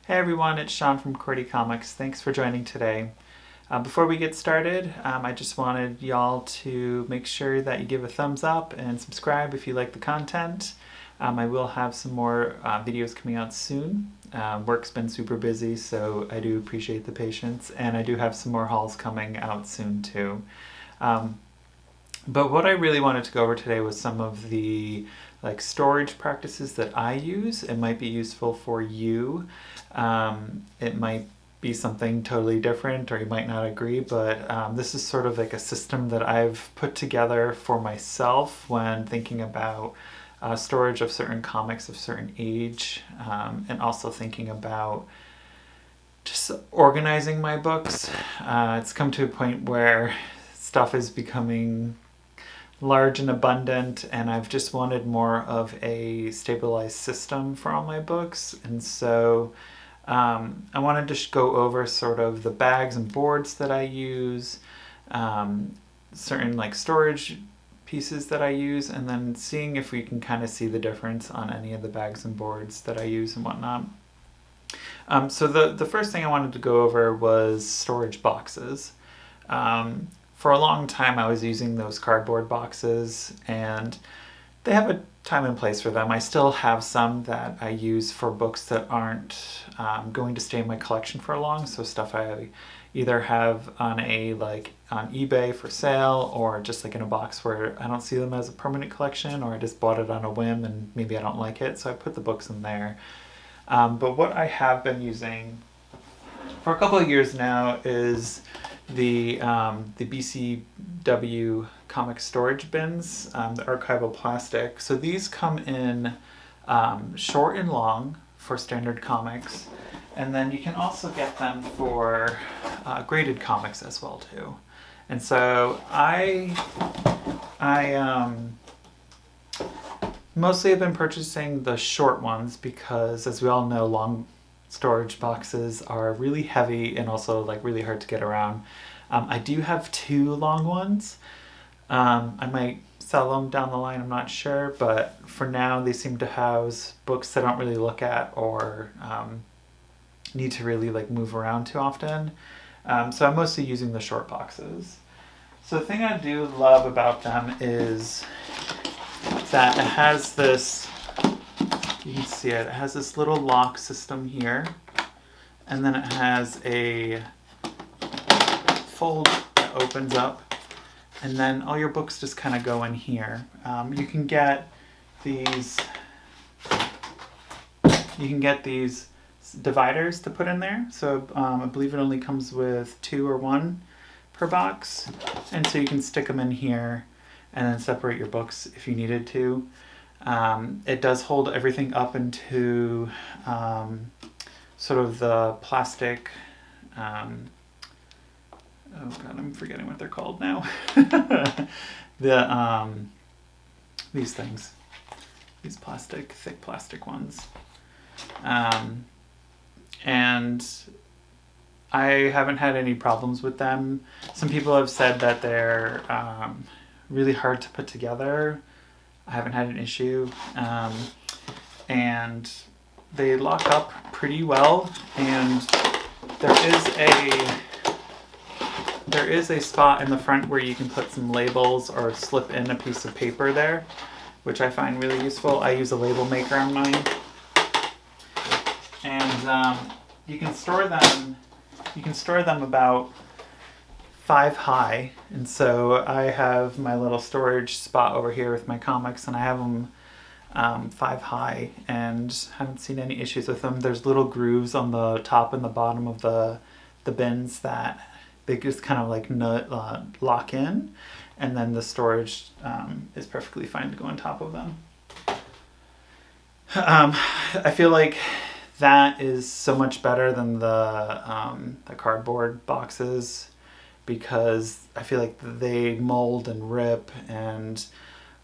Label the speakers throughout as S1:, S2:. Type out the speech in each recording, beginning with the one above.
S1: Hey everyone, it's Sean from QWERTY Comics. Thanks for joining today. Before we get started, I just wanted y'all to make sure that you give a thumbs up and subscribe if you like the content. I will have some more videos coming out soon. Work's been super busy, so I do appreciate the patience, and I do have some more hauls coming out soon too. But what I really wanted to go over today was some of the storage practices that I use. It might be useful for you. It might be something totally different, or you might not agree, but this is sort of like a system that I've put together for myself when thinking about storage of certain comics of certain age, and also thinking about just organizing my books. It's come to a point where stuff is becoming large and abundant, and I've just wanted more of a stabilized system for all my books. And so I wanted to go over sort of the bags and boards that I use, certain storage pieces that I use, and then seeing if we can kind of see the difference on any of the bags and boards that I use and whatnot. So the first thing I wanted to go over was storage boxes. For a long time I was using those cardboard boxes, and they have a time and place for them. I still have some that I use for books that aren't going to stay in my collection for long, so stuff I either have on on eBay for sale, or just in a box where I don't see them as a permanent collection, or I just bought it on a whim and maybe I don't like it, so I put the books in there. But what I have been using for a couple of years now is the BCW Comics Storage Bins, the archival plastic. So these come in short and long for standard comics, and then you can also get them for graded comics as well too. And so I mostly have been purchasing the short ones because, as we all know, long storage boxes are really heavy and also really hard to get around. I do have two long ones. I might sell them down the line, I'm not sure, but for now they seem to house books that I don't really look at or need to really move around too often. So I'm mostly using the short boxes. So the thing I do love about them is that it has this, you can see it has this little lock system here, and then it has a fold that opens up, and then all your books just kind of go in here. You can get these dividers to put in there, so I believe it only comes with 2 or 1 per box, and so you can stick them in here and then separate your books if you needed to. It does hold everything up into sort of the plastic, oh god, I'm forgetting what they're called now. These things, these thick plastic ones. And I haven't had any problems with them. Some people have said that they're really hard to put together. I haven't had an issue, and they lock up pretty well, and there is a spot in the front where you can put some labels or slip in a piece of paper there, which I find really useful. I use a label maker on mine, and you can store them about 5 high, and so I have my little storage spot over here with my comics, and I have them 5 high and haven't seen any issues with them. There's little grooves on the top and the bottom of the bins that they just kind of lock in, and then the storage is perfectly fine to go on top of them. I feel like that is so much better than the cardboard boxes, because I feel like they mold and rip, and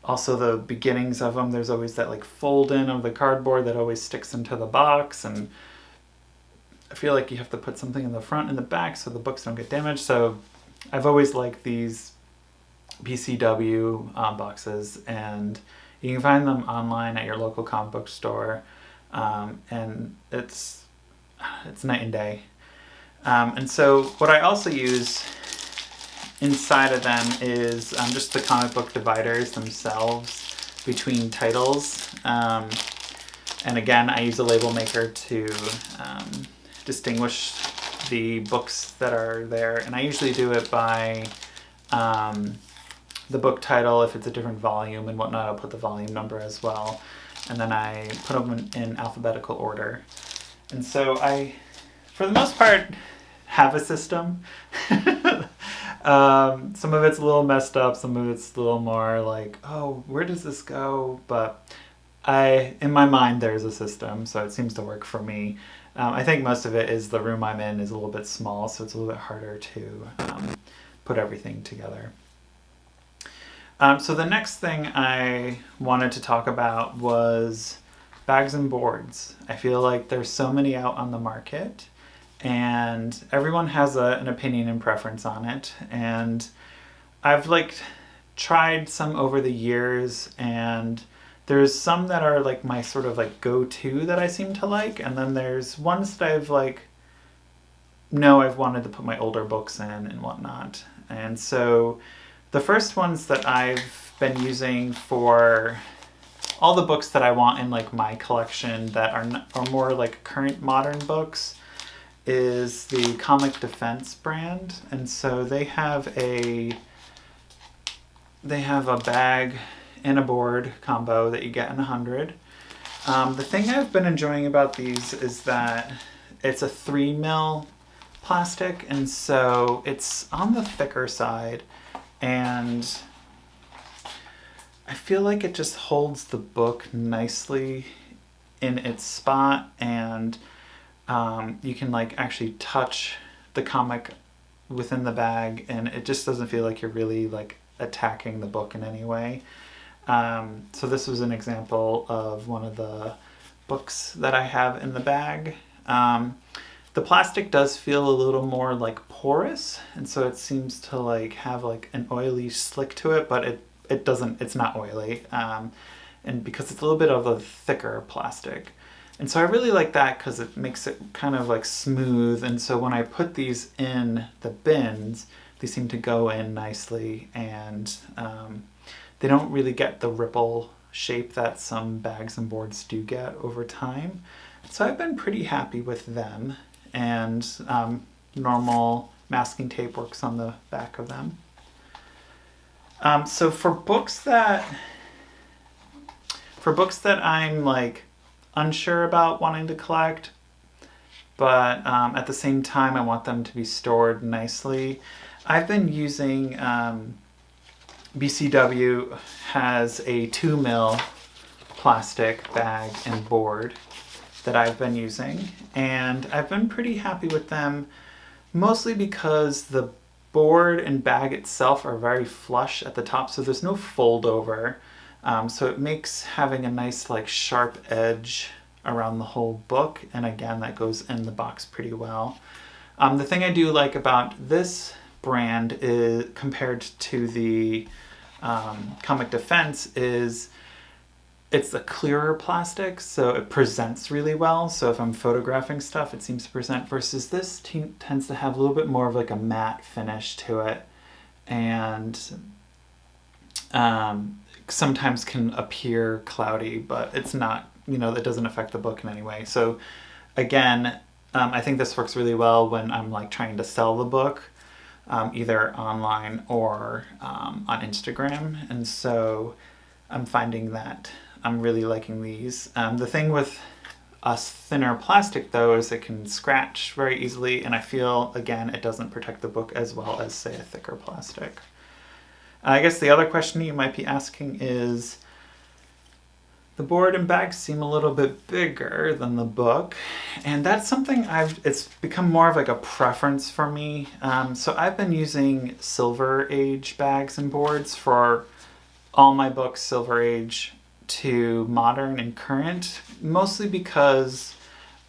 S1: also the beginnings of them, there's always that fold in of the cardboard that always sticks into the box, and I feel like you have to put something in the front and the back so the books don't get damaged. So I've always liked these BCW boxes, and you can find them online at your local comic book store, and it's it's night and day. And so what I also use inside of them is just the comic book dividers themselves between titles. And again, I use a label maker to distinguish the books that are there. And I usually do it by the book title. If it's a different volume and whatnot, I'll put the volume number as well. And then I put them in alphabetical order. And so I, for the most part, have a system. Some of it's a little messed up, some of it's a little more like, oh, where does this go? But in my mind, there's a system, so it seems to work for me. I think most of it is the room I'm in is a little bit small, so it's a little bit harder to put everything together. So the next thing I wanted to talk about was bags and boards. I feel like there's so many out on the market, and everyone has an opinion and preference on it. And I've tried some over the years, and there's some that are like my sort of like go-to that I seem to like, and then there's ones that I've I've wanted to put my older books in and whatnot. And so the first ones that I've been using for all the books that I want in my collection that are more like current modern books is the Comic Defense brand. And so they have a bag and a board combo that you get in 100. The thing I've been enjoying about these is that it's a 3mm plastic, and so it's on the thicker side, and I feel like it just holds the book nicely in its spot, and you can actually touch the comic within the bag, and it just doesn't feel like you're really attacking the book in any way. So this was an example of one of the books that I have in the bag. The plastic does feel a little more porous, and so it seems to have an oily slick to it, but it doesn't, it's not oily. And because it's a little bit of a thicker plastic. And so I really like that because it makes it kind of smooth, and so when I put these in the bins, they seem to go in nicely, and they don't really get the ripple shape that some bags and boards do get over time. So I've been pretty happy with them, and normal masking tape works on the back of them. So for books that I'm unsure about wanting to collect, but at the same time I want them to be stored nicely, I've been using BCW has a 2mm plastic bag and board that I've been using, and I've been pretty happy with them, mostly because the board and bag itself are very flush at the top, so there's no fold over, so it makes having a nice sharp edge around the whole book, and again that goes in the box pretty well. The thing I do like about this brand is, compared to the Comic Defense, is it's a clearer plastic, so it presents really well. So if I'm photographing stuff, it seems to present, versus this tends to have a little bit more of a matte finish to it, and sometimes can appear cloudy, but it's not, that doesn't affect the book in any way. So again, I think this works really well when I'm trying to sell the book, either online or on Instagram. And so I'm finding that I'm really liking these. The thing with a thinner plastic though is it can scratch very easily, and I feel, again, it doesn't protect the book as well as, say, a thicker plastic. I guess the other question you might be asking is, the board and bag seem a little bit bigger than the book, and that's something it's become more of a preference for me. So I've been using Silver Age bags and boards for all my books, Silver Age to modern and current, mostly because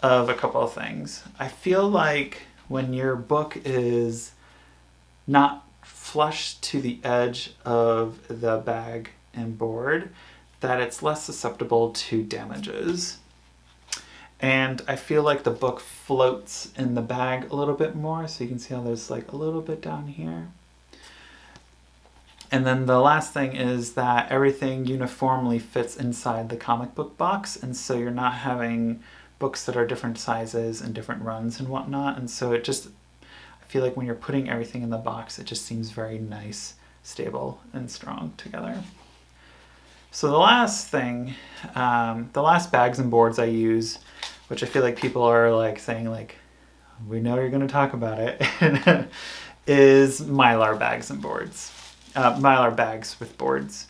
S1: of a couple of things. I feel like when your book is not flush to the edge of the bag and board, that it's less susceptible to damages. And I feel like the book floats in the bag a little bit more, so you can see how there's like a little bit down here. And then the last thing is that everything uniformly fits inside the comic book box, and so you're not having books that are different sizes and different runs and whatnot. And so it just, I feel like when you're putting everything in the box, it just seems very nice, stable, and strong together. So the last thing, the last bags and boards I use, which I feel like people are like saying like, we know you're going to talk about it, is Mylar bags and boards. Mylar bags with boards.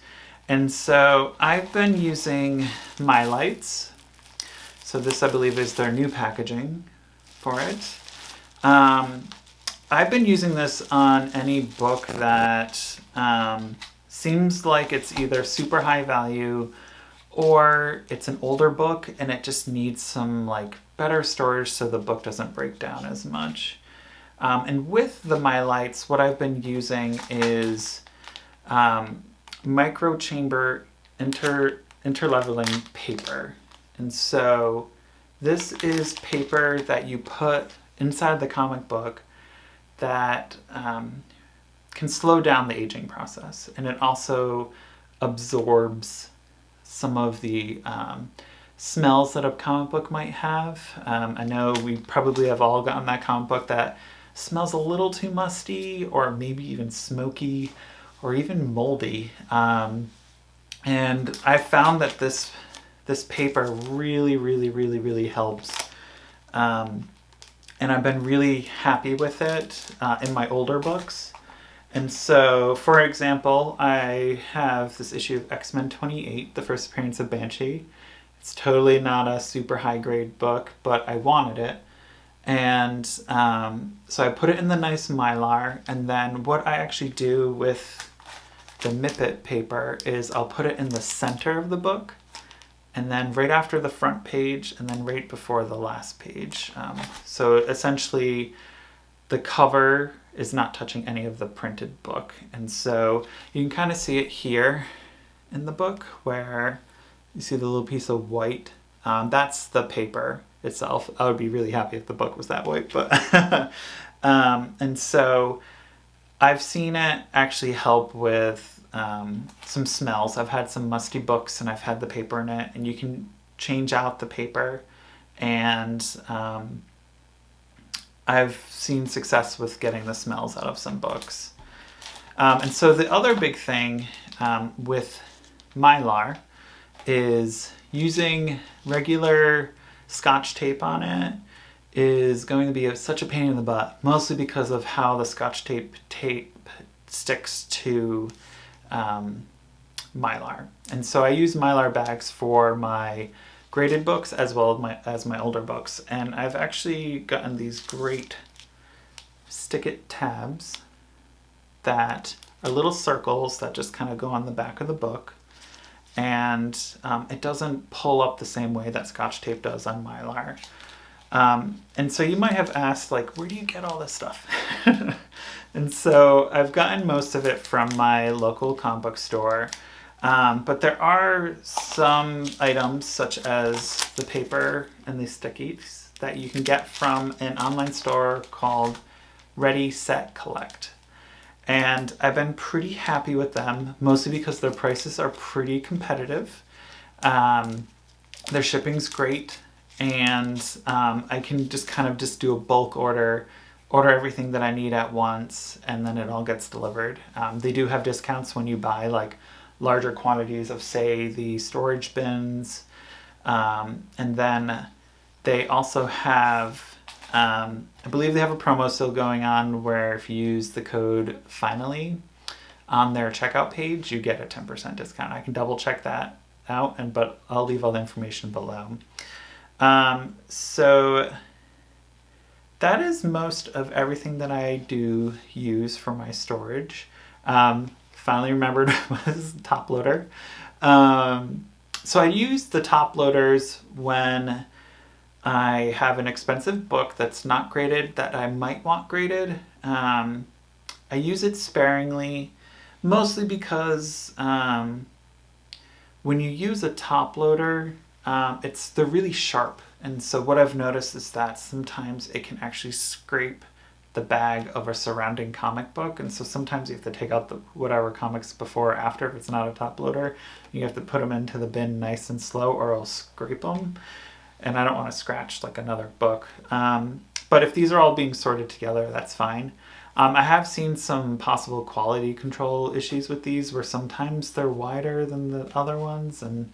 S1: And so I've been using Mylites. So this, I believe, is their new packaging for it. I've been using this on any book that seems like it's either super high value or it's an older book and it just needs some like better storage so the book doesn't break down as much. And with the Mylites, what I've been using is MicroChamber interleveling paper. And so this is paper that you put inside the comic book that can slow down the aging process. And it also absorbs some of the smells that a comic book might have. I know we probably have all gotten that comic book that smells a little too musty or maybe even smoky or even moldy. And I found that this paper really helps. And I've been really happy with it in my older books. And so, for example, I have this issue of X-Men 28, the first appearance of Banshee. It's totally not a super high grade book, but I wanted it. And so I put it in the nice Mylar, and then what I actually do with the MIP-IT paper is I'll put it in the center of the book, and then right after the front page, and then right before the last page. So essentially, the cover is not touching any of the printed book. And so you can kind of see it here in the book where you see the little piece of white. That's the paper itself. I would be really happy if the book was that white, but and so I've seen it actually help with some smells. I've had some musty books and I've had the paper in it, and you can change out the paper, and I've seen success with getting the smells out of some books. And so the other big thing with Mylar is using regular Scotch tape on it is going to be such a pain in the butt, mostly because of how the Scotch tape sticks to Mylar. And so I use Mylar bags for my graded books as well as my older books. And I've actually gotten these great stick-it tabs that are little circles that just kind of go on the back of the book. And it doesn't pull up the same way that Scotch tape does on Mylar. And so you might have asked, like, where do you get all this stuff? And so I've gotten most of it from my local comic book store. But there are some items, such as the paper and the stickies, that you can get from an online store called Ready, Set, Collect. And I've been pretty happy with them, mostly because their prices are pretty competitive. Their shipping's great, and I can just kind of just do a bulk order everything that I need at once, and then it all gets delivered. They do have discounts when you buy like larger quantities of, say, the storage bins. And then they also have, I believe they have a promo still going on where if you use the code FINALLY on their checkout page, you get a 10% discount. I can double check that out, but I'll leave all the information below. So that is most of everything that I do use for my storage. Finally remembered was top loader. So I use the top loaders when I have an expensive book that's not graded that I might want graded. I use it sparingly, mostly because when you use a top loader, they're really sharp. And so what I've noticed is that sometimes it can actually scrape the bag of a surrounding comic book, and so sometimes you have to take out the whatever comics before or after if it's not a top loader. You have to put them into the bin nice and slow or it'll scrape them, and I don't want to scratch like another book. But if these are all being sorted together, that's fine. I have seen some possible quality control issues with these where sometimes they're wider than the other ones, and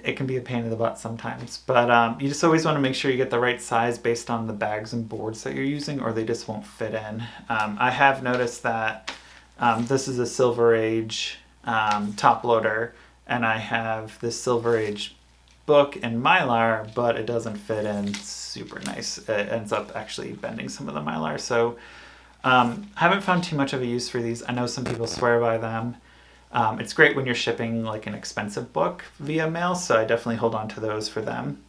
S1: it can be a pain in the butt sometimes. But you just always want to make sure you get the right size based on the bags and boards that you're using, or they just won't fit in. I have noticed that this is a Silver Age top loader, and I have this Silver Age book in Mylar, but it doesn't fit in super nice. It ends up actually bending some of the Mylar. So haven't found too much of a use for these. I know some people swear by them. It's great when you're shipping like an expensive book via mail, so I definitely hold on to those for them.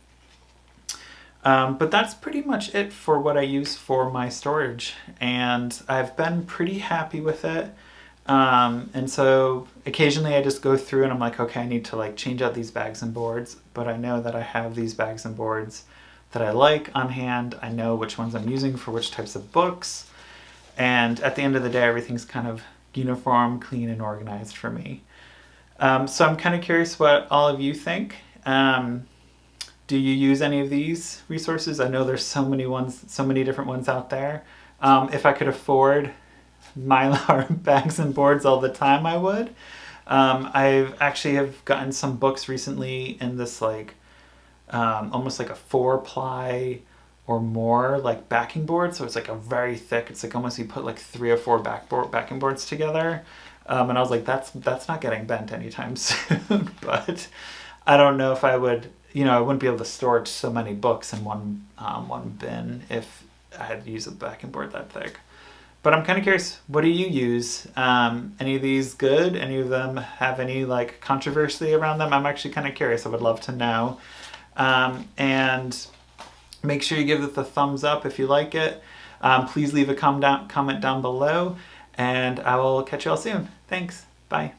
S1: But that's pretty much it for what I use for my storage, and I've been pretty happy with it. And so occasionally I just go through and I'm like, okay, I need to like change out these bags and boards, but I know that I have these bags and boards that I like on hand. I know which ones I'm using for which types of books, and at the end of the day, everything's kind of uniform, clean, and organized for me. So I'm kind of curious what all of you think. Do you use any of these resources? I know there's so many different ones out there. If I could afford Mylar bags and boards all the time, I would. I've actually have gotten some books recently in this like almost like a 4-ply or more like backing board, so it's like a very thick, it's like almost you put like 3 or 4 backing boards together, and I was like, that's not getting bent anytime soon. But I don't know if I would, I wouldn't be able to store so many books in one bin if I had to use a backing board that thick. But I'm kind of curious, what do you use? Any of these good? Any of them have any like controversy around them? I'm actually kind of curious. I would love to know. And make sure you give it the thumbs up if you like it. Please leave a comment down below, and I will catch you all soon. Thanks. Bye.